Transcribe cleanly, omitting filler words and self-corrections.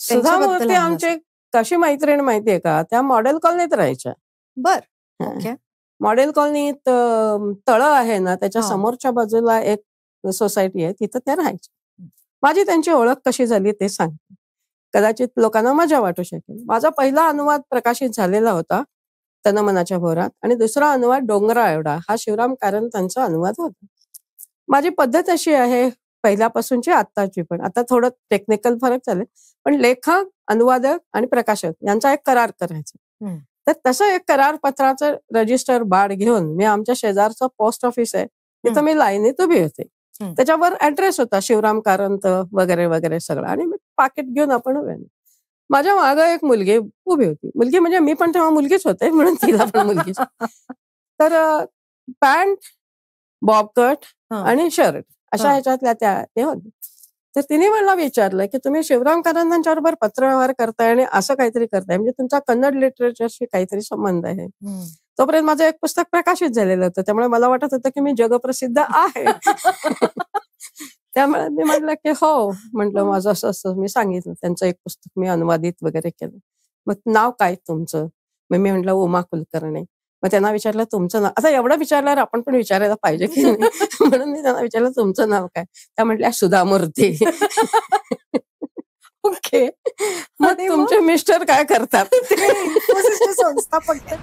सुधा त्यांच्याबद्दल मूर्ती आम्हाला आमची कशी मैत्रीण माहितीये का, त्या मॉडेल कॉलनीत राहायच्या. बर ओके. मॉडेल कॉलनीत तळं आहे ना, त्याच्या हा. समोरच्या बाजूला एक सोसायटी आहे, तिथं त्या राहायच्या. माझी त्यांची ओळख कशी झाली ते सांगते. कदाचित लोकांना मजा वाटू शकेल. माझा पहिला अनुवाद प्रकाशित झालेला होता तन-मनाच्या भोवरात आणि दुसरा अनुवाद डोंगरा एवढा हा शिवराम कारंतांचा अनुवाद होता. माझी पद्धत अशी आहे पहिल्यापासूनची आत्ताची पण. आता थोडं टेक्निकल फरक झाले. पण लेखक, अनुवादक आणि प्रकाशक यांचा एक करार करायचा. तर तसं एक करारपत्राचं रजिस्टर बाड घेऊन मी आमच्या शेजारचं पोस्ट ऑफिस आहे तिथं मी लाईनीत उभी होते. त्याच्यावर ऍड्रेस होता शिवराम कारंत वगैरे वगैरे सगळं आणि मी पाकिट घेऊन आपण उभे. माझ्या मागं एक मुलगी उभी होती. मुलगी म्हणजे मी पण तेव्हा मुलगीच होते म्हणून तिला पण मुलगीच. तर पॅन्ट, बॉबकट आणि शर्ट अशा ह्याच्यातल्या ते होते. तर तिने मला विचारलं की तुम्ही शिवराम कारंतांच्या बरोबर पत्रव्यवहार करताय आणि असं काहीतरी करताय म्हणजे तुमचा कन्नड लिटरेचरशी काहीतरी संबंध आहे. तोपर्यंत माझं एक पुस्तक प्रकाशित झालेलं होतं त्यामुळे मला वाटत होतं की मी जगप्रसिद्ध आहे. त्यामुळे मी म्हटलं की हो म्हटलं माझं असं असं मी सांगितलं त्यांचं एक पुस्तक मी अनुवादित वगैरे केलं. मग नाव काय तुमचं? मग मी म्हटलं उमा कुलकर्णी. मग त्यांना विचारलं तुमचं नाव. आता एवढं विचारल्यावर आपण पण विचारायला पाहिजे की नाही म्हणून मी त्यांना विचारलं तुमचं नाव काय? त्या म्हटल्या सुधा मूर्ती. ओके. मग तुमचे मिस्टर काय करतात? संस्थापक.